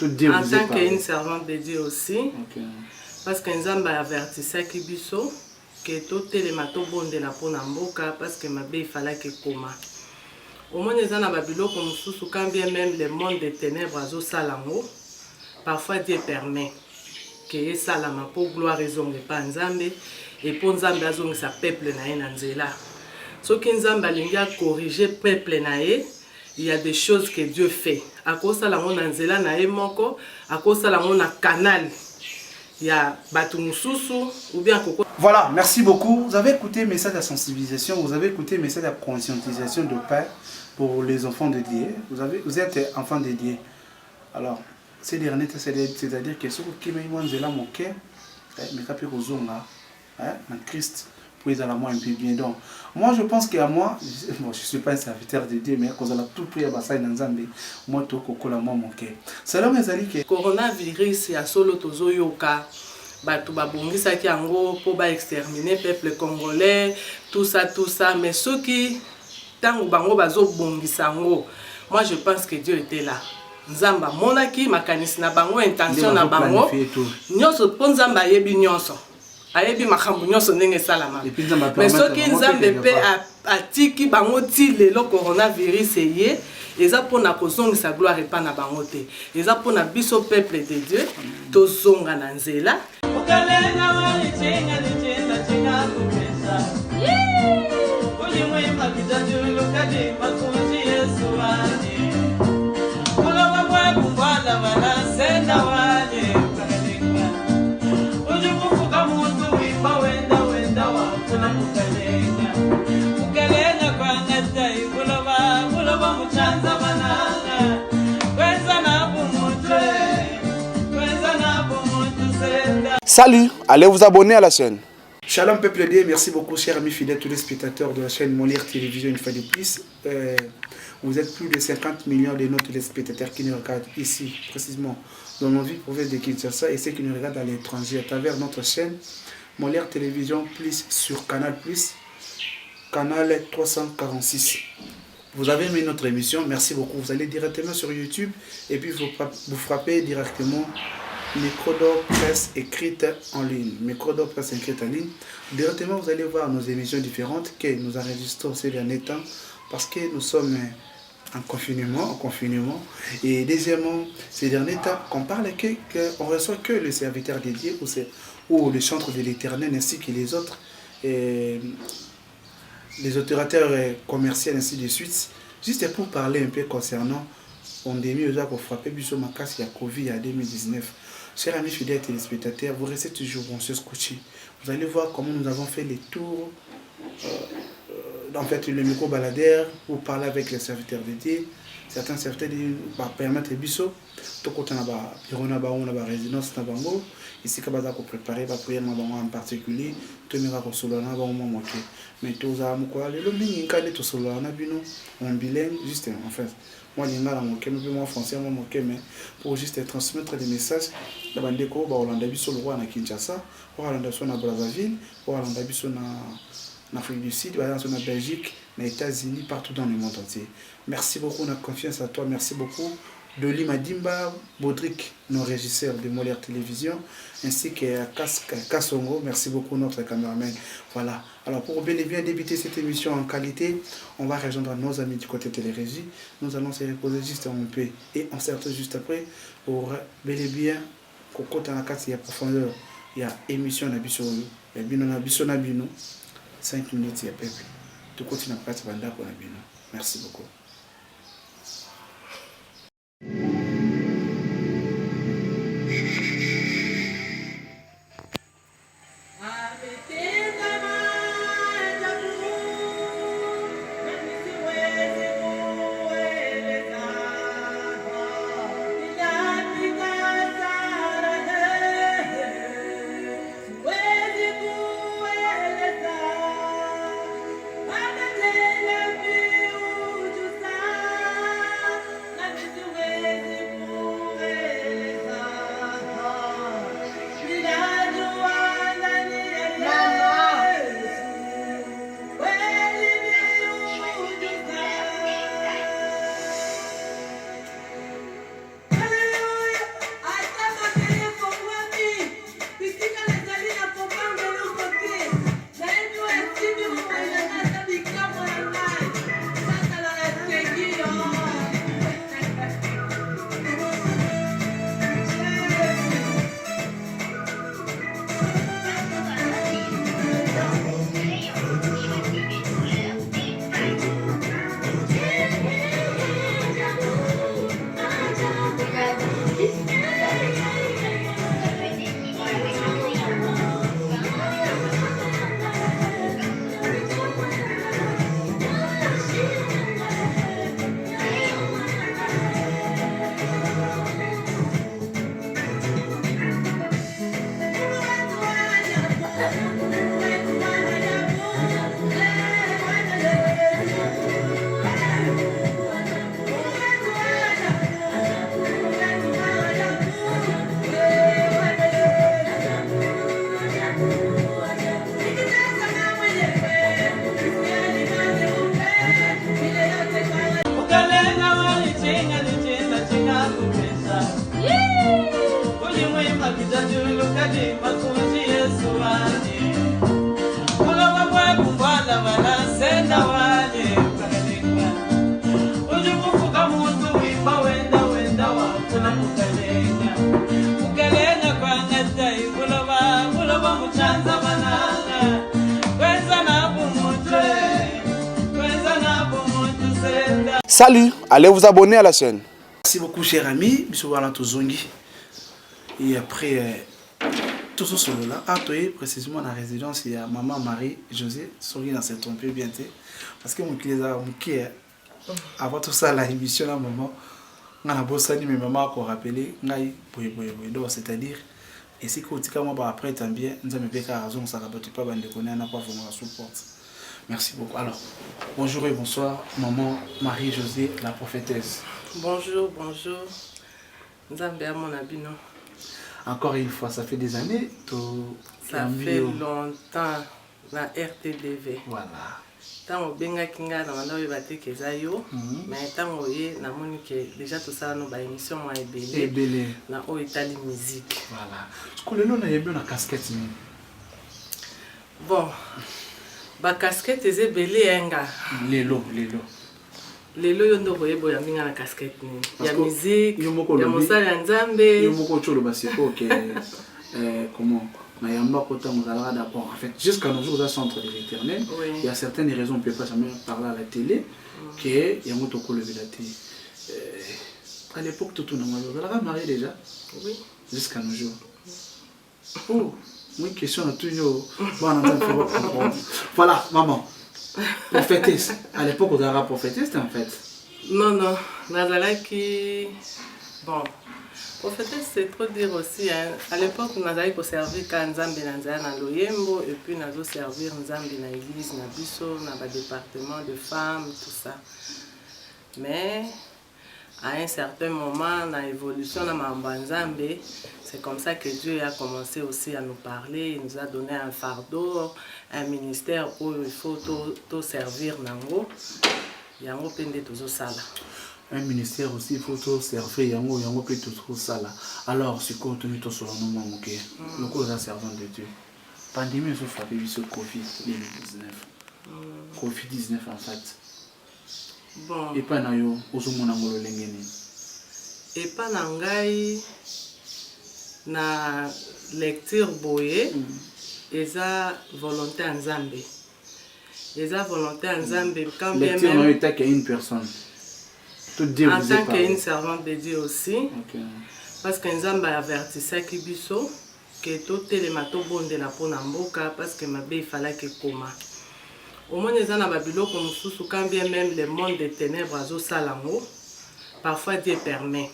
En tant qu'une servante de Dieu aussi. Okay. Parce que Nzambe avertissaki biso que totelema tobondela mpona mboka parce que mabe ifalaki ekoma. Omoni eza na babiloko mosusu quand bien même le monde des ténèbres azosala yango, parfois Dieu permet que esalama mpo gloire ezonge epa Nzambe et mpo Nzambe azongisa peuple na ye na nzela. Soki Nzambe alingi akorriger peuple na ye, il y a des choses que Dieu fait. Akosala yango na nzela na ye moko, akosala yango na canal. Il y a Batou Moussousou ou bien Coco. Voilà, merci beaucoup. Vous avez écouté le message de sensibilisation, vous avez écouté le message de conscientisation de Père pour les enfants de Dieu. Vous êtes enfants de Dieu. Alors, ces derniers, c'est-à-dire que ceux qui m'ont dit là, mon cœur, mais capé aux hommes là, en Christ, pour les alamans un peu bien. Donc, moi je pense qu'à moi, bon, je ne suis pas un serviteur de Dieu, mais quand on a tout pris à Bassaï dans Zambé, moi, tout coco la moi mon cœur. C'est là mes amis que. Coronavirus, il y a solo tozo yoka. Bato babongisaki yango po ba exterminer peuple congolais, tout ça, mais ceux qui tango bango bazo bongisa yango, moi je pense que Dieu était là. Nzamba monaki makanisi na bango intention na bango. Nyonso po Nzamba ayebi nyonso. Ayebi makambo nyonso ndenge salama. Mais soki Nzambe pe atiki bango ti lelo coronavirus eye, eza pona kozongisa gloire epa na bango te. Eza pona biso peuple de Dieu tozonga na nzela. Salut, allez vous abonner à la chaîne. Shalom peuple de Dieu, merci beaucoup chers amis fidèles, tous les spectateurs de la chaîne Molière Télévision une fois de plus. Vous êtes plus de 50 millions de nos téléspectateurs qui nous regardent ici, précisément dans nos villes provinces de Kinshasa et ceux qui nous regardent à l'étranger à travers notre chaîne Molière Télévision plus sur Canal Plus, canal 346. Vous avez aimé notre émission, merci beaucoup. Vous allez directement sur YouTube et puis vous frappez directement Microdor Presse écrite en ligne. Microdor Presse écrite en ligne. Directement, vous allez voir nos émissions différentes que nous enregistrons ces derniers temps parce que nous sommes en confinement. Et deuxièmement, ces derniers temps, on parle qu'on reçoit que le serviteur de Dieu ou le chantre de l'Éternel ainsi que les autres, les opérateurs commerciaux ainsi de suite. Juste pour parler un peu concernant pandémie pour frapper Biso Makas, il y a Covid en 2019. Chers amis fidèles téléspectateurs, vous restez toujours branchés scotchés. Vous allez voir comment nous avons fait les tours, en fait le micro-baladeur, pour parler avec les serviteurs de Dieu. Certains serviteurs permettent les bisous. Tout côté on a résidence na bango. Ici quand on préparer la prière en particulier, tout le monde solo na bango moqué. Mais tous à quoi le mingi quand tout solo na bino en bilingue juste en fait. Moi je n'ai moqué moi français moi moqué mais pour juste transmettre des messages la bande ko ba Hollande biso le roi na Kinshasa, Hollande so na Brazzaville, Hollande biso na Afrique du Sud, na Belgique, aux États-Unis, partout dans le monde entier. Merci beaucoup, on a confiance à toi. Merci beaucoup. Doli Madimba, Baudric, nos régisseurs de Molière Télévision, ainsi que Kassongo. Merci beaucoup, notre caméraman. Voilà. Alors, pour bel et bien débuter cette émission en qualité, on va rejoindre nos amis du côté télérégie. Nous allons se reposer juste un peu et on se retrouve juste après pour bel et bien, côté en il y a profondeur, il y a émission Nabiso, il y a Nabiso Nabino. 5 minutes, il y a peuple. Tout continue à passer pendant pour la bino. Merci beaucoup. With Salut, allez vous abonner à la chaîne. Merci beaucoup, cher ami. Et après, tout ce solo-là, précisément dans la résidence, il y a maman Marie-Josée, Souri dans s'est trompé bien, parce que mon client avant tout ça, la émission, là, maman, on a bossé, mais maman a rappelé, c'est-à-dire, et si moi après, tant bien, nous avons fait raison, ça ne pas de connaître, on n'a pas vraiment la support. Merci beaucoup. Alors, bonjour et bonsoir, maman Marie-Josée, la prophétesse. Bonjour, bonjour. Nzambe à mon abino. Encore une fois, ça fait des années. Ça fait longtemps, la RTDV. Voilà. Tant que benga kinga na wanda we bate kezayo, mais tant que na moni que déjà tout ça no ba émission moi ebele. Na o itali musique. Voilà. Ce que le nom na yebio na casquette ni. Bon. Ba casquette ezebele enga. Lelo. Lelo yondo boyebo ya minga na casquette ni. Ya musique, ya mosala ya nzambe. Yo moko cholo basiko que comment na yamba kota mozala d'accord. En fait, jusqu'à nos jours, dans centre de l'Éternel, il y a certaines raisons on ne peut pas jamais parler à la télé que yango to ko lever la télé. À l'époque tout na mozala marié déjà. Oui. Jusqu'à nos jours. Oh, une question à tout yo. Voilà, maman. Prophétesse. À l'époque, on a prophétesse en fait. Non, Nazala qui. Bon, prophétesse, c'est trop dire aussi. Hein. À l'époque, on a servi quand Nzambe na loyembo et puis on a servir Nzambe na l'église, na biso, na ba département de femmes, tout ça. Mais à un certain moment, dans l'évolution de Nzambe, c'est comme ça que Dieu a commencé aussi à nous parler. Il nous a donné un fardeau, un ministère où il faut tout servir Nango. Yango pende toujours ça là. Un ministère aussi, il faut tout servir Yango peut toujours ça là. Alors, c'est quoi tu mets sur le nom ok. Nous sommes servants de Dieu. Pandémie nous frappé sur Covid-19. Covid-19 en fait. Bon. Et pas na yo osomona ngolo lengeni. Et pas nangai na lecture boye eza volonté en Nzambe. Eza volonté en Nzambe quand bien lecture même. Lecture qu'une personne. Tout Dieu en vous tant qu'une servante de Dieu aussi. Okay. Parce que Nzambe avertissait Kibiso que tout télémato bonde la pona mboka parce que ma bé il fallait que coma. Au moins, les gens quand bien même le monde des ténèbres azo salango, parfois Dieu permet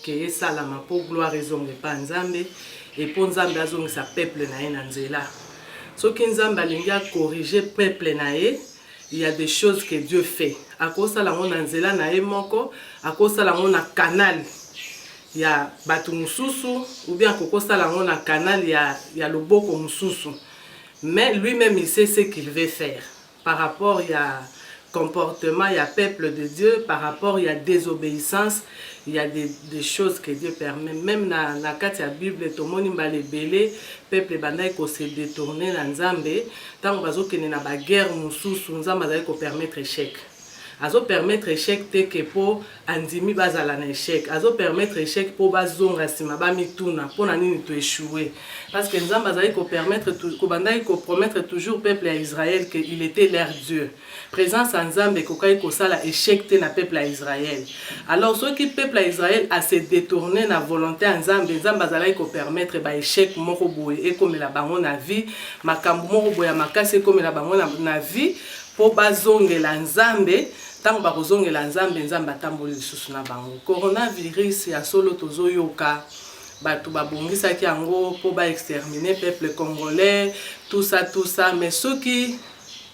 que salama pour gloire et zonge pas Nzambe et pour Nzambe azonge sa peuple na nzela. Ce qui Nzambe alinga corriger peuple na il y a des choses que Dieu fait. À cause de la nzela na moko, à cause de la canal. Il y a batu mususu ou bien à cause de la canal il y a le boko mususu. Mais lui-même, il sait ce qu'il veut faire. Par rapport, il y a comportement, il y a peuple de Dieu. Par rapport, il y a désobéissance. Il y a des choses que Dieu permet. Même dans la Bible, tout le monde va les belé. Peuple bandaï ko se détourner dans Nzambe. Tant que bazo kene na ba guerre mususu, Nzambe va ko permettre échec. Azo permettre échec te que pour andimi bazala na échec. Azo permettre échec pour bazonga sima ba mituna pour na nini to échouer. Parce que Nzambe azali ko permettre ko bandai ko promettre toujours peuple à Israël que il était leur Dieu. Présence en Nzambe ko kai ko sala échec te na peuple à Israël. Alors ceux qui peuple à Israël a se détourner na volonté en Nzambe, Nzambe azali ko permettre ba échec moko boye et comme la bango na vie, makambo moko boye makase comme la bango na vie pour bazongela Nzambe. Tant que bazongela Nzambe Nzambe atamboli lisusu na bango. Coronavirus ya solo tozoyoka. Batu babongisaki yango po ba exterminer peuple congolais, tout ça mais ceux qui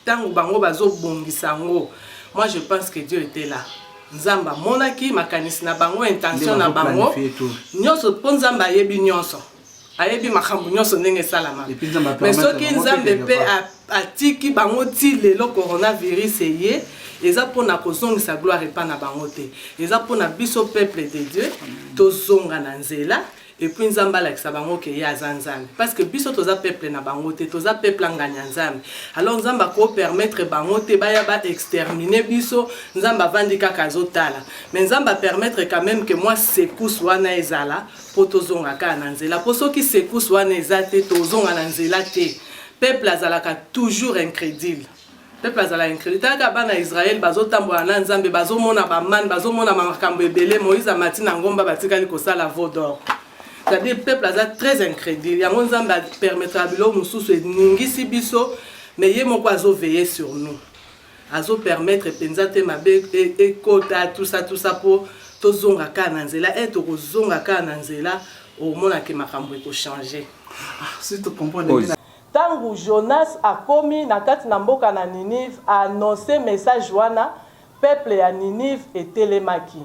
tant bango bazo bongisa yango, moi je pense que Dieu était là. Nzamba monaki makanisi na bango intention na bango. Nyonso po Nzamba ayebi nyonso. Ayebi makambu nyonso ndenge salama. Mais ceux qui Nzambe pe atiki bango ti lelo coronavirus eye eza pona kozongisa gloire epa na bango te. Eza pona biso peuple de Dieu tozonga na nzela et puis nzamba alakisa bango ke ye aza nzambe parce que biso toza peuple na bango te toza peuple anganya nzambe alors nzamba ko permettre bango te baya ba exterminer biso nzamba avandi kaka azotala mais nzamba permettre quand même que moi secousse wana ezala po tozonga kaka na nzela po soki secousse wana eza te tozonga na nzela te peuple azalaka toujours incrédule peuple azala incrédule taka bana Israël bazotambola na nzambe bazomona bamane bazomona makambo ebele Moïse amati na ngomba batikali kosala veau d'or c'est-à-dire peuple aza très incrédule yango nzambe permettra bilo mususu eningisi biso mais ye moko azoveiller sur nous azo permettre penza te mabe ekota tout ça po tozonga kaka na nzela tokozonga kaka na nzela omonake makambo ekochanger si tu comprends tangu Jonas akomi na kati na mboka na Ninive a annoncé message wana peuple ya Ninive etelemaki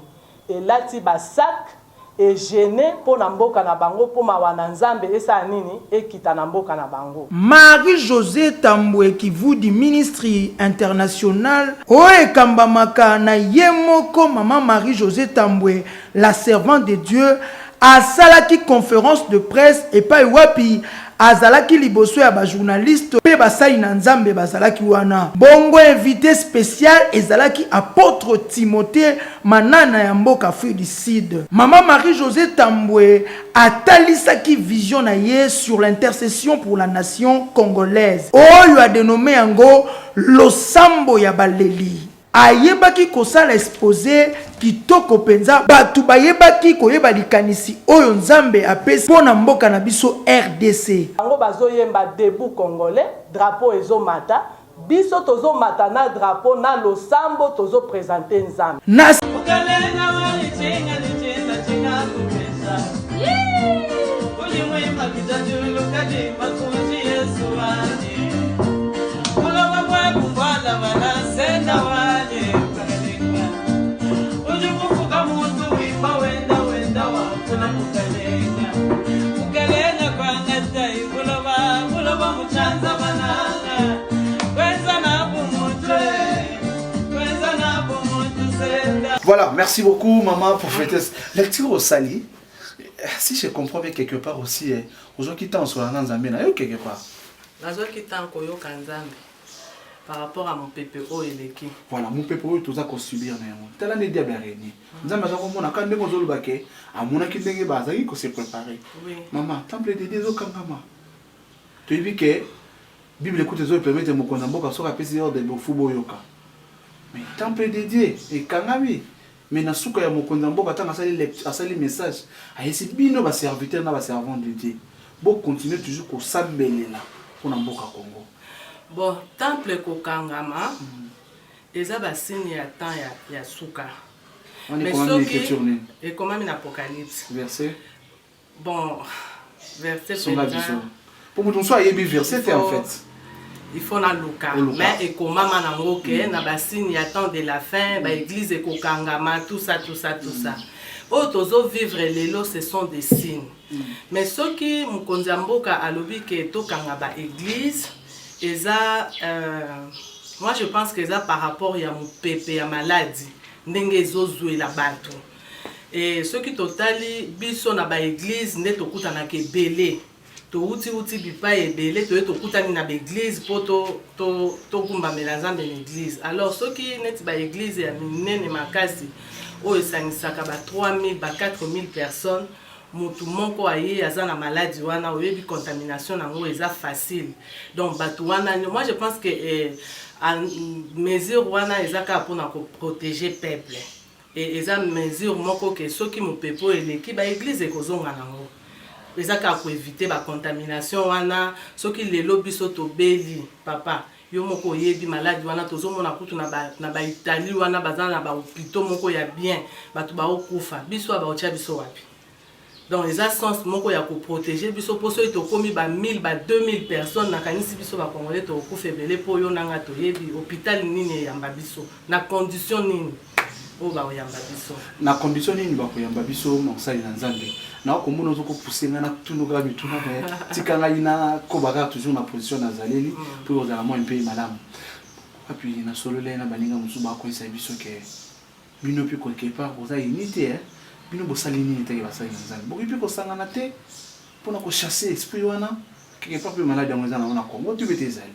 elati basak et gêné pour na mboka na bango pour mawana nzambe esa nini ekita na mboka na bango. Marie-Josée Tambwe qui vous du ministry international oe kambamaka na yemoko maman Marie-Josée Tambwe la servante de Dieu a salaki conférence de presse et pas wapi azalaki liboso ya ba journaliste pe basali na nzambe bazalaki wana bongo invité spécial ezalaki apôtre Timothée manana ya mboka Afrique du Sud. Maman Marie-Josée Tambwe atalisaki vision na ye sur l'intercession pour la nation congolaise oyo a dénommé yango losambo ya baleli ayebaki kosala exposé kitoko penza batu bayebaki koyeba likanisi oyo nzambe apesi pona mboka na biso RDC bango bazoyemba debout congolais drapeau ezomata biso tozomata na drapeau na losambo tozo présenter nzambe na Voilà, merci beaucoup maman prophétesse. Lecture au Sali, si je comprends bien quelque part aussi, aujourd'hui qui sur la Nzambe, quelque part. Aujourd'hui qui t'en koyo kanzambe par rapport à mon PPO et l'équipe. Voilà, mon PPO tout ça qu'on subir néanmoins. T'as l'année diabérénie. Nzambe ça comme on a quand même besoin de baquer, à mon qui n'est pas bazaki qu'on s'est préparé. Oui. Maman, temple de Dieu kangama. Tu dis que Bible écoute les autres permettent mon konamboka sur la PC de Bofubo yoka. Mais temple de Dieu et kangami. Mais na suka ya mokonzi mboka tanga asali message ayesi bino ba serviteur na ba servant de Dieu bo continuer toujours ko sambelela pour na mboka Congo. Bon temple ko kangama eza ba signe ya temps ya suka. Mais ce et comment in Apocalypse verset bon verset pour nous soit yebi verset en fait il faut na luka mais et comment manango ke na basine ya temps de la fin ba église et kokangama tout ça auto vivre lelo ce sont des signes mais ceux qui mukonzi mboka alobi ke to kanga ba église eza moi je pense que ça par rapport ya mu pepe ya maladie ndenge zozwe la bato et ceux qui totali biso na ba église ne tokutana ke belé to uti bipa ebele to kutani na l'église pour to kumba melanzambe l'église alors ceux qui net ba église ya minene makasi o esangisaka ba 3000 ba 4000 personnes mutu moko aye azana maladie wana oyebi contamination nango eza facile donc batu wana moi je pense que mesure wana ezaka pour na protéger peuple et eza mesure moko que ceux qui mu pepo eleki ba église ekozonga nango ezaka ko éviter ba contamination wana soki lelo biso to beli papa yo moko yebi maladie wana tozomona kutu na ba Italie wana bazana na ba hôpital moko ya bien batu ba okufa biso ba ocha biso wapi donc les sens moko ya ko protéger biso poso to komi ba 1000 ba 2000 personnes na kanisi biso ba congolais to okufa ebele po yo nanga to yebi hôpital nini ya mbabiso na condition nini o ba oyamba biso na condition nini ba koyamba biso mosali na nzambe na komona zoko pousser ngana tunuka bituna mais tikanga ina ko baga toujours na position na zaleli pour dans la moins pays madame puis na solo le na baninga musuba ko isa biso ke bino puis quelque part vous a unité bino bosali nini te basali nzambe bokipi kosangana te mpona kochasse esprit wana quelque part mpe malade yango eza nango na Congo tu bete ezali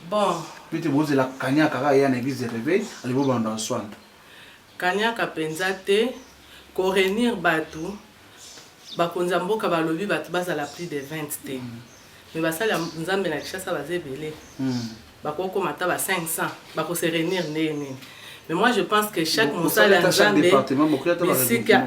bon bete bozela kanyaka kaka ya na église de réveil ali bobanda oswanda kanyaka mpenza te korenir bato bakonzi ya mboka balobi bato bazala plus de 20 te mais basali ya nzambe na Kinshasa baza ebele bakokoma ata ba 500 bakose renir ndenge nini. Mais moi je pense que chaque mosala ya nzambe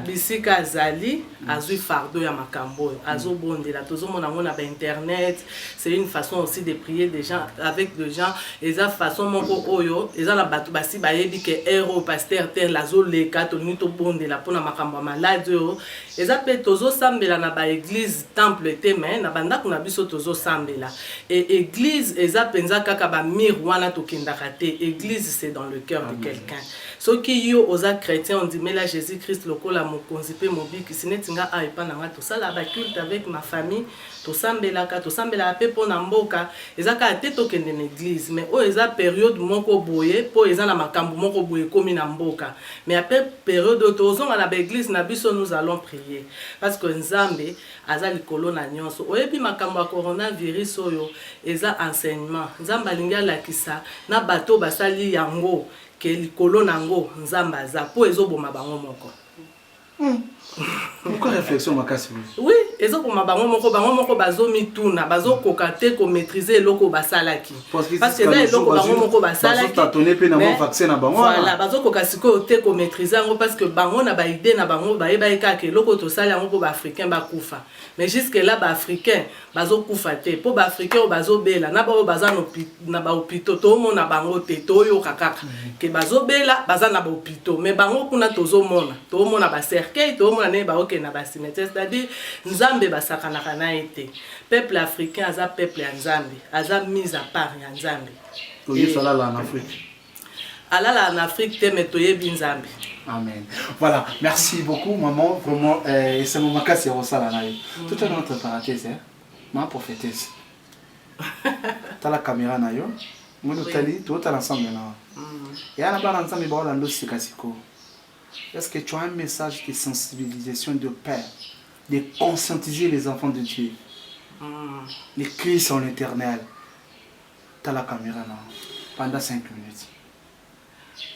bisika azali azwi fardeau ya makambo azobondela tozomona ngo na ba internet. C'est une façon aussi de prier des gens avec des gens eza façon moko oyo eza na bato basi bayebi ke héros pasteur terre lazoleka tolingi tobondela mpona makambo ya malade oyo eza mpe tozosambela na ba église temple te mais na bandako na biso tozosambela et église eza mpenza kaka ba mire wana tokendaka te. Église c'est dans le cœur de quelqu'un. Ceux qui yo osa chrétien on dit mais là Jésus Christ lokola mokonzi pe mobiki sinetinga a epa nanga to sala ba culte avec ma famille to sambela pe pona mboka ezaka te tokende na église mais o eza période moko boye po eza na makambo moko boye komi na mboka mais après période tozonga na ba église na biso nous allons prier parce que nzambe aza likolo na nyonso oyebi makambo ya coronavirus oyo eza enseignement nzambe alingi alakisa na bato basali yango ke likolo nango nzamba aza po ezoboma bango moko. Pourquoi réflexion makasi? Oui, ezoboma bango moko bazomituna bazokoka te ko maîtriser eloko basalaki parce que là eloko bango moko basalaki voilà bazokoka sikoyo te ko maîtriser yango parce que bango na ba idée na bango bayeba ekaka eloko tosali yango po ba africain bakufa mais jusque là ba africain bazokufa te po ba africain bazobela na ba baza na ba hôpitaux to mona bango te to yo kaka ke bazobela baza na ba hôpitaux mais bango kuna tozomona ba cercueil to mona ne ba oke na ba cimetière c'est-à-dire nzambe basakanaka na ete peuple africain aza peuple ya nzambe aza mise à part ya nzambe toyebi alala en Afrique alala en Afrique te mais toyebi nzambe. Amen. Voilà, merci beaucoup maman, vraiment c'est mon makasi ya osala na yo. Tout à notre parenthèse ma prophétesse. T'as la caméra na yo. Moi tali tout à l'ensemble na. Et ana ba ensemble ba la ndo sikasiko. Est-ce que tu as un message de sensibilisation de père, de conscientiser les enfants de Dieu? Les cris sont l'éternel. T'as la caméra là. Pendant 5 minutes.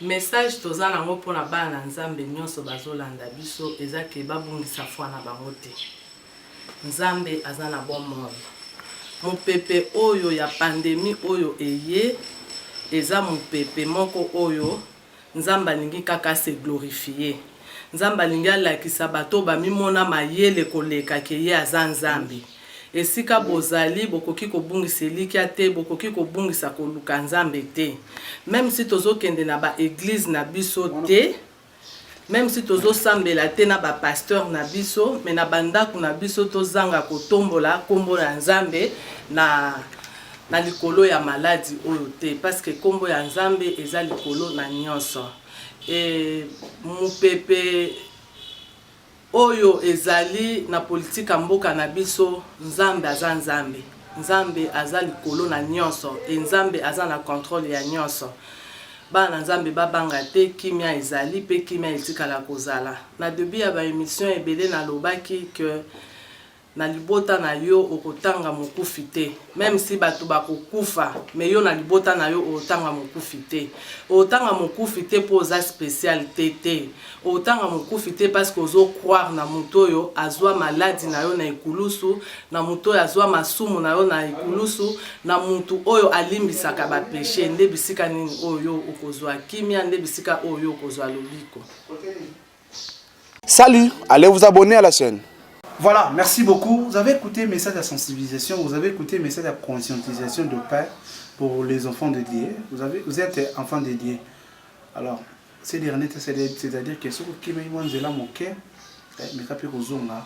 Message toza nango pona bana nzambe nyonso bazolanda biso ezake babungisa foi na bango te. Nzambe aza na bon moyo. Mopepe oyo ya pandémie oyo eye eza mopepe moko oyo nzamba lingi kaka se glorifier. Nzamba lingi alakisa bato bamimona mayele koleka ke ye aza nzambe. Esika bozali bokoki kobungisa likia te bokoki kobungisa koluka nzambe te. Même si tozokende na ba église na biso te, même si tozosambela te na ba pasteur na biso, mais na bandako na biso tozanga kotombola kombo ya nzambe na likolo ya maladi oyo te parce que kombo ya nzambe eza likolo na nyonso. Et mopepe oyo ezali na politika mboka na biso nzambe aza nzambe. Nzambe aza likolo na nyonso et nzambe aza na contrôle ya nyonso. Bana nzambe babanga te kimia ezali pe kimia etikala kozala. Na début ya ba émission ebele na lobaki que na libota na yo okotanga mokufi te. Même si bato bakokufa, mais yo na libota na yo otanga mokufi te. Otanga mokufi te po za spécialité te. Otanga mokufi te parce que ozo croire na muto yo azwa maladi na yo na ikulusu, na muto yo azwa masumu na yo na ikulusu, na mutu oyo alimbisaka ba péché nde bisika nini oyo okozwa kimia nde bisika oyo okozwa lobiko. Salut, allez vous abonner à la chaîne. Voilà, merci beaucoup. Vous avez écouté le message de sensibilisation, vous avez écouté le message de conscientisation de Père pour les enfants de Dieu. Vous êtes enfants de Dieu. Alors, ces derniers, c'est-à-dire que ceux qui m'ont dit là, mon cœur, mais capé aux hommes là,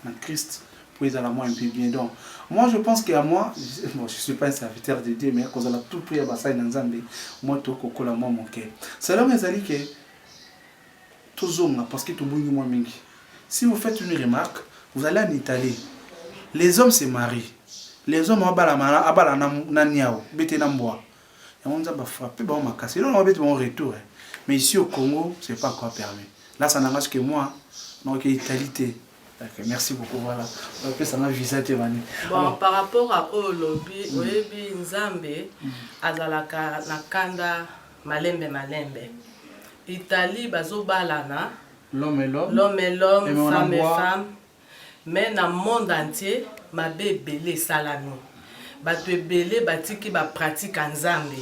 dans Christ, pour les allemands un peu bien. Donc, moi je pense qu'à moi, bon, je ne suis pas un serviteur de Dieu, mais quand on a tout pris à Bassaï dans Zambé, moi, tout coco la moi mon cœur. C'est là, mes amis, que tous hommes là, parce que tout le monde est moins mingi. Si vous faites une remarque, vous allez en Italie. Les hommes se marient. Les hommes ont abala naniao, bete namboa. Et on a frappé, on m'a cassé. Là, on va mettre mon retour. Mais ici au Congo, ce n'est pas encore permis. Là, ça n'engage que moi. Donc, Italie. Okay, merci beaucoup. Voilà. Donc, ça m'a visé Thévani. Bon, alors, par rapport à Olobi, Oyebi Nzambe, Azalaka Nakanda Malembe. Italie, Bazo Balana. L'homme et l'homme. L'homme et l'homme, femme et femme. Mais dans le monde entier, ma bébé salano. Bato ebele batiki ba pratique Nzambe.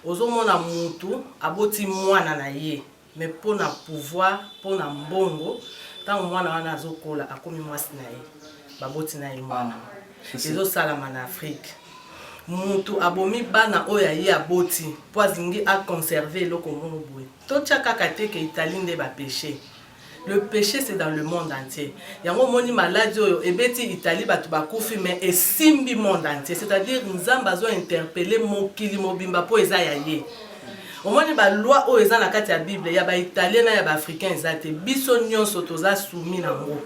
Ozomona mutu aboti mwana na ye. Mais pour na pouvoir, pour na mbongo, tant mwana wana azokola akomi mwasi na ye. Baboti na ye mwana. Ezo salama na Afrique. Mutu abomi bana oya ye aboti. Po azingi a conserver loko mono boye. Tocha kakate ke Italie nde ba péché. Le péché c'est dans le monde entier. Yango moni maladie oyo ebeti Italie batu bakufi mais esimbi monde entier. C'est-à-dire nzamba zo interpeller mokili mobimba po eza ya ye. Omoni ba loi oyo eza na kati ya Bible ya ba italien na ya ba africain ezate biso nyonso toza soumis na ngo.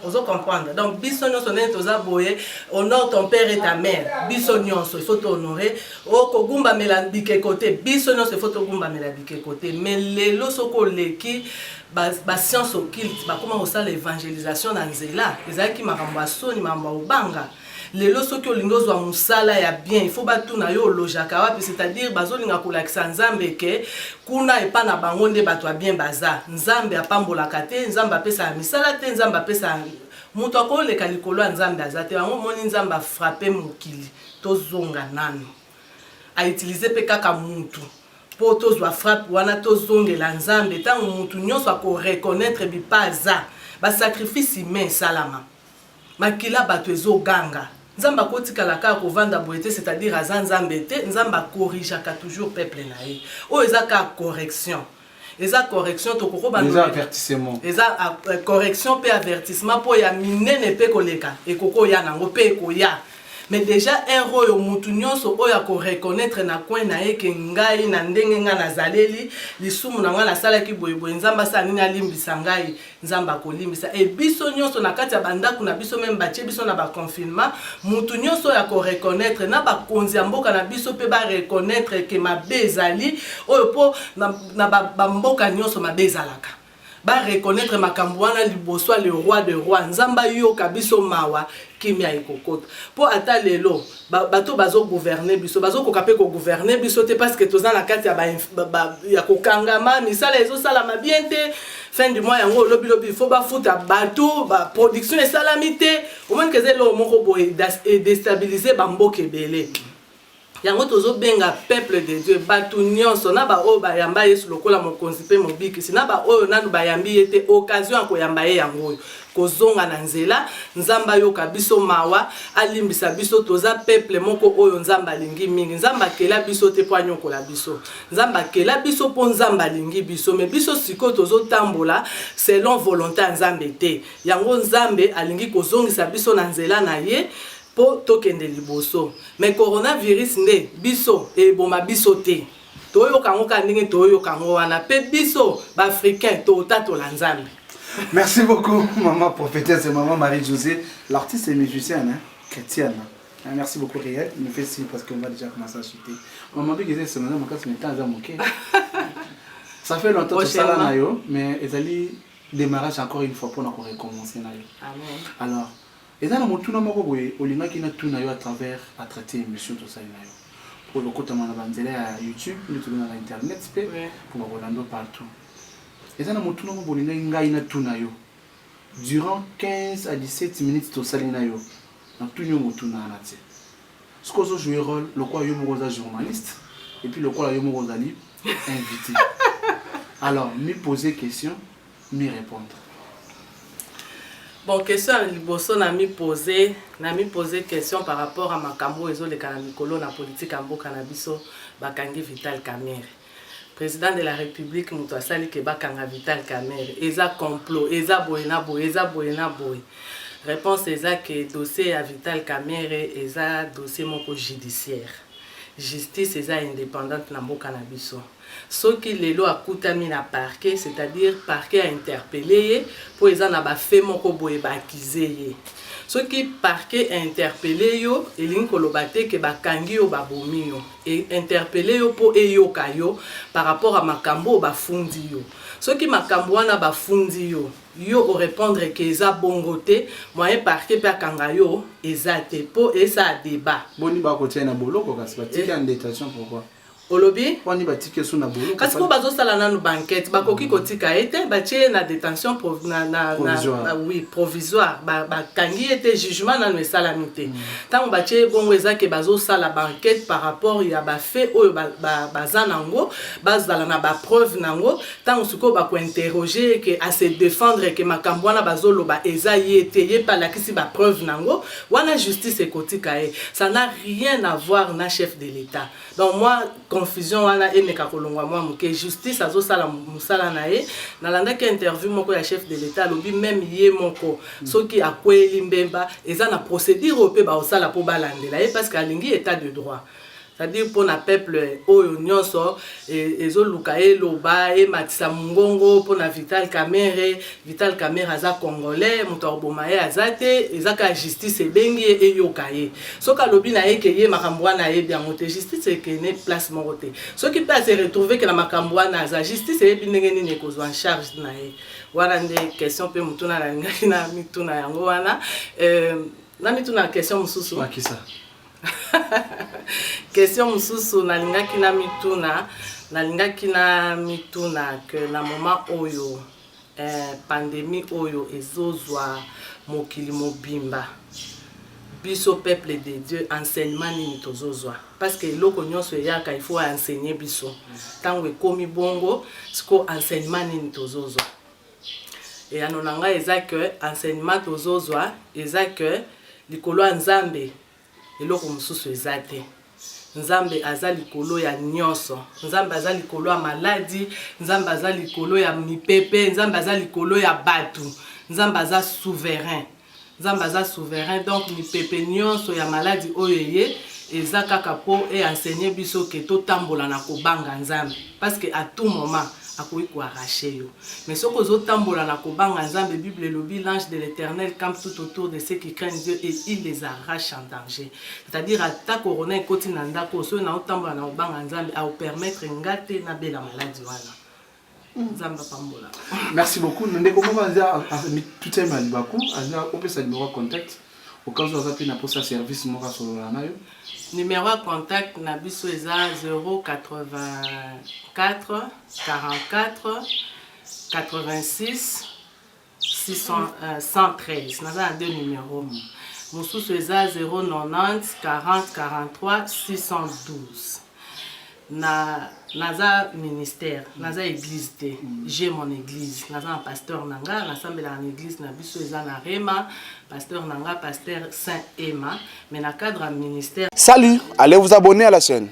Ozo comprendre. Donc biso nyonso nene toza boye honore ton père et ta mère. Biso nyonso il faut t'honorer. O kogumba melabike côté biso nyonso il faut togumba melabike côté. Mais lelo soko leki ba science occulte ba comment ça l'évangélisation dans nzela. Ezaki makambo asoni makambo obanga. Lelo soki olingo zwa musala ya bien il faut batuna yo lojaka wapi c'est-à-dire bazolinga kolakisa nzambe ke kuna epa na bango nde bato bien baza nzambe apambolaka te nzambe apesa misala te nzambe apesa mutu akoleka likolo ya nzambe aza te bango moni nzambe afrappe mokili tozonga nano autilize pe kaka mutu po tozwa frappe wana tozongela nzambe ntango mutu nyonso akoreconnaître bipa aza basacrifice humain salama makila bato ezoganga nzamba kotikala kaka kovanda boyete c'est-à-dire aza nzambe te nzamba corrigeaka toujours peuple na ye oyo eza kaka correction eza correction tokoko eza avertissement eza correction pe avertissement po ya minene pe koleka ekoko ya nango pe ekoya. Mais déjà un rôle mutu nyonso oya ko reconnaître na coin na ye ke ngai na ndenge nga nazaleli lisumu na nga na sala ki boyeboye nzamba sa nini alimbisa ngai nzamba ko limbisa e biso nyonso na kati ya bandako na biso même batie biso na ba confinement mutu nyonso ya ko reconnaître na ba konzi mboka na biso pe ba reconnaître ke mabezali oyo po na ba mboka nyonso mabezalaka ba reconnaître makambo wana liboso le roi de roi nzamba yo kabiso mawa kimia ekokota po ata lelo bato bazo gouverner biso bazo kokape ko gouverner biso te parce que toza na kati ya kokangama misala ezo sala bien te fin du mois yango lobi il faut ba futa bato ba production et salamité au moins que zelo moko boye déstabiliser ba mboka ebele. Yango tozo benga peuple de Dieu batu nyonso na ba oyo bayamba Yesu lokola mokonzi pe mobikisi na ba oyo nanu bayambi ete occasion ya koyamba ye yango kozonga na nzela nzamba yo kabiso mawa alimbisa biso toza peuple moko oyo nzamba lingi mingi nzamba kela biso te po anyokola biso nzamba kela biso po nzamba lingi biso mais biso siko tozo tambola selon volonté ya nzambe te yango nzambe alingi kozongisa biso na nzela na ye po tokende liboso mais coronavirus nde biso eboma biso te toyo kango kandinge toyo kango wana pe biso ba africain to tatola nzambe. Merci beaucoup maman prophétesse et maman Marie-Josée, l'artiste et musicienne hein, chrétienne. Merci beaucoup Riel, il me fait signe parce qu'on va déjà commencer à chuter. Maman dit que c'est maintenant mon cas c'est temps OK. Ça fait longtemps que ça là nayo mais ezali démarrage encore une fois pour nous recommencer nayo. Amen. Alors et dans mon tournoi moko boye olinga ki na tuna yo à travers à traiter émission to ça nayo pour le côté mana banzela à YouTube nous tourner à internet pour Rolando partout et dans mon tournoi moko olinga ngai na tuna yo durant 15 à 17 minutes to ça nayo na tunyo mo tuna na tie ce qu'on joue jouer rôle le quoi yo mo journaliste et puis le quoi yo mo invité alors me poser question me répondre. Bon, question à Liboso n'a mis posé question par rapport à Makambo et les Kanamikolo na politique en Boka Nabiso, Bakangi Vital Kamerhe. Président de la République, Moutou Sali ke Bakanga Vital Kamerhe. Eza complot, Eza boyena boy, Eza boyena boy. Réponse Eza que dossier à Vital Kamerhe, Eza dossier moko judiciaire. Justice Eza indépendante na Boka Nabiso. Ce qui lelo a koutami na parquet, c'est-à-dire parquet a interpellé pour les na ba fait moko boye ba akizé. Ce qui parquet a interpellé yo elingi kolobate ke bakangi yo babomi yo et interpellé yo po eyoka yo par rapport à makambo ba fundi yo. soki makambo wana bafundi yo yo répondre que eza bongo te moyen parquet pe akanga yo eza te po eza débat boni bakotia na boloko kasi batiki en détention pourquoi olobi wani batiki so na boloko kasi po bazosala nanu banquette bakoki kotika ete batie na détention oui provisoire bakangi ete jugement nanu esalami te ntango batie bongo eza ke bazosala banquette par rapport ya bafait oyo baza nango bazala na bapreuve nango ntango sikoyo bakointerroger ke a se défendre ke makambo wana bazoloba eza ye te ye mpe alakisi bapreuve nango wana justice ekotika ye ça n'a rien à voir na chef de l'État. Donc moi confusion wana emeka kolongwa mwa moke justice azosala musala na ye nalandaki interview moko ya chef de l'État alobi même ye moko soki akweli mbemba eza na procédure oyo mpe baosala mpo balandela ye parce que alingi état de droit. C'est-à-dire pour na peuple oyo nyonso ezoluka eloba ematisa mungongo pour na Vital Kamerhe aza congolais moto oboma ye azate ezaka justice ebengi eyoka ye soka lobi na ye ke ye makambo wana ye bien mote justice ekene place moko te soki pe se retrouver que na makambo wana aza justice eyebi ndenge nini ekozwa en charge na ye wana nde question pe mutuna na ngaki na mituna yango wana na mituna question mususu makisa question mususu nalingaki na mituna que na moment oyo pandémie oyo ezozwa mokili mobimba biso peuple de Dieu enseignement nini tozozwa parce que eloko nyonso eyaka il faut enseigner biso tango ekomi bongo siko enseignement nini tozozwa et anonanga eza que enseignement tozozwa eza que likolo ya Nzambe eloko mususu eza te Nzambe aza likolo ya nyonso Nzambe aza likolo ya maladi Nzambe aza likolo ya mipepe Nzambe aza likolo ya batu Nzambe aza souverain donc mipepe nyonso ya maladi oyo ye eza kaka po enseigner biso ke totambola na kobanga Nzambe parce que à tout moment akoki ko arracher yo mais soko zotambola na kobanga Nzambe Bible lobi l'ange de l'Éternel campe tout autour de ceux qui craignent Dieu et il les arrache en danger. C'est-à-dire ata corona koti na ndako so na otambola na kobanga Nzambe a permettre ngate na bela maladie wana Nzambe pambola. Merci beaucoup ndeko mbanza tout est malibaku anga opesa numéro contact au cas où vous na posa service moko solo na yo. Numéro de contact na biso eza 084 44 86 113. Naza deux numéros. Mosusu eza 090 40 43 612. Naza ministère, naza église te. J'ai mon église. Naza un pasteur nanga, nasambela en église na biso eza na Rema, pasteur nanga, pasteur Saint Emma, mais na cadre un ministère. Salut, allez vous abonner à la chaîne.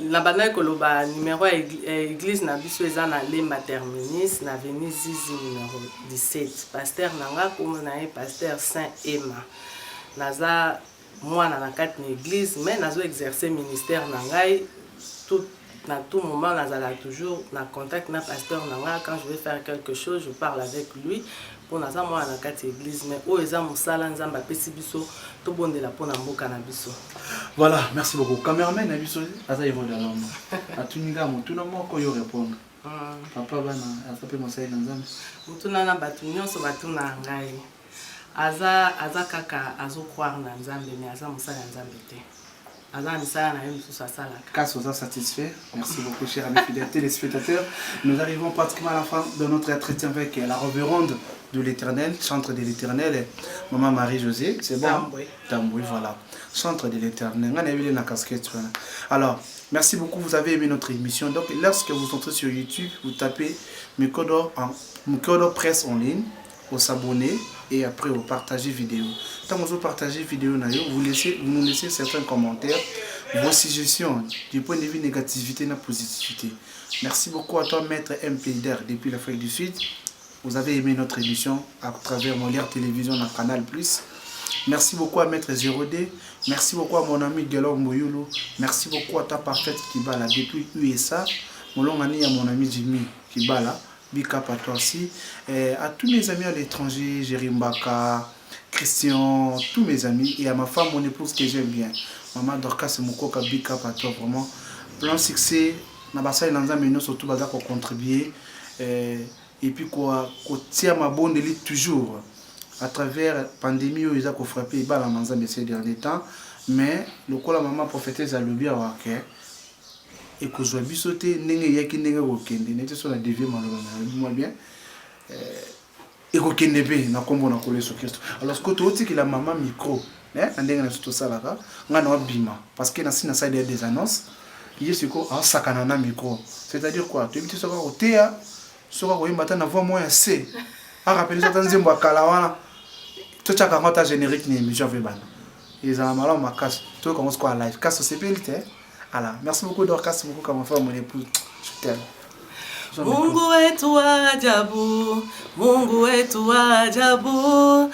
La banane koloba numéro église na biso eza na Lemba Terminus na avenue Zizi numéro 17. Pasteur nanga comme na pasteur Saint Emma. Naza mwana na kati na église mais nazo exercer ministère nangai na tout moment nazala toujours na contact na pasteur nanga quand je vais faire quelque chose je parle avec lui pour naza mwana na kati église mais o eza musala Nzamba pesi biso to bondela pona mboka na biso. Voilà, merci beaucoup. Cameraman na biso aza yebo daloma. Atuninga mutuna moko yo répondre. Papa bana asape mosai na Nzambe. Mutuna na batu nyonso batuna ngai. Aza kaka azo croire na Nzambe mais aza musala Nzambe te. Aza misala na yesu sasala. Casse aux satisfait. Merci beaucoup chers amis fidèles téléspectateurs. Nous arrivons pratiquement à la fin de notre entretien avec la révérende de l'Éternel, chantre de l'Éternel, Maman Marie-Josée, c'est bon? Tamboué, voilà. Chantre de l'Éternel. Alors, merci beaucoup, vous avez aimé notre émission. Donc, lorsque vous entrez sur YouTube, vous tapez Mikodo Presse en ligne, vous s'abonner, et après vous partagez vidéo. Tant que vous partagez vidéo, vous nous laissez certains commentaires, vos suggestions du point de vue négativité et positivité. Merci beaucoup à toi, Maître MPIDR depuis l'Afrique du Sud. Vous avez aimé notre émission à travers Molière Télévision dans Canal+. Merci beaucoup à Maître 0D. Merci beaucoup à mon ami Gelor Moyoulou. Merci beaucoup à ta parfaite Kibala depuis USA. Mon long ami à mon ami Jimmy Kibala. Big up à toi aussi. Et à tous mes amis à l'étranger, Jerimbaka, Christian, tous mes amis. Et à ma femme, mon épouse que j'aime bien. Maman Dorcas Mokoka, big up à toi vraiment. Plan succès. Nabasa et Nanza Meno surtout pour contribuer. Et puis quoi, tient ma bonne élite toujours. À travers la pandémie, ils ont frappé les balles ces derniers temps. Mais le coup, la maman prophétesse a le bien et que je vais sauter, n'engagez n'est pas sur la déviée, malheureusement bien. Et que kende be na kombo na kole sur Christ. Alors ce que tu dis que la maman micro, andenge na tout ça là, on a bima parce que na sina ça des annonces. Il y a ce qu'on a sakanana micro. C'est-à-dire quoi? Tu dis ça quoi au théâtre, ça quoi au matin na voix moins C. A rappeler ça dans zimbo kalawana. Tu as quand ta générique ni émission verbale. Ils ont malheur ma casse. Tu commences quoi live? Casse c'est pélité. Alors, merci beaucoup Dorcas, beaucoup comme femme mon épouse. Je t'aime. Mungu wetu wa ajabu, Mungu wetu wa ajabu,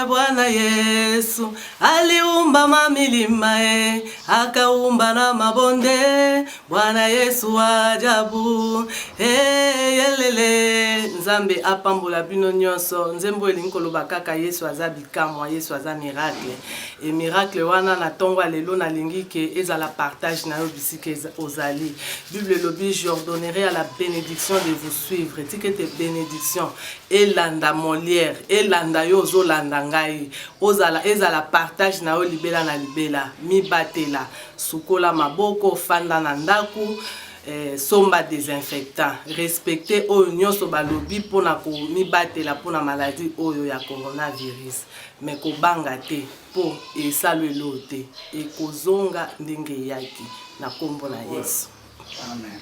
Bwana Yesu aliumba mamilima, akaumba na mabonde. Bwana Yesu wa ajabu, yelele Nzambe apambola bino nyonso. Nzembo elinkoloba kaka Yesu azabi kamwa, Yesu aza miracle. Et miracle wana na tongo lelo na lingi ke ezala partage na yo bisike ozali. Bible lobi, j'ordonnerai à la bénédiction de vous suivre. Tikete bénédiction elanda Molière, elanda yo zo landa ngai. Ozala ezala partage na yo libela na libela, mi batela, sukola maboko, fanda na ndaku. Somba désinfectant, respecter oyo nyonso balobi pona ko mibatela pona maladie oyo ya coronavirus, mais ko banga te po esalelo te ekozonga ndenge yaki na kombo na Yesu. Amen.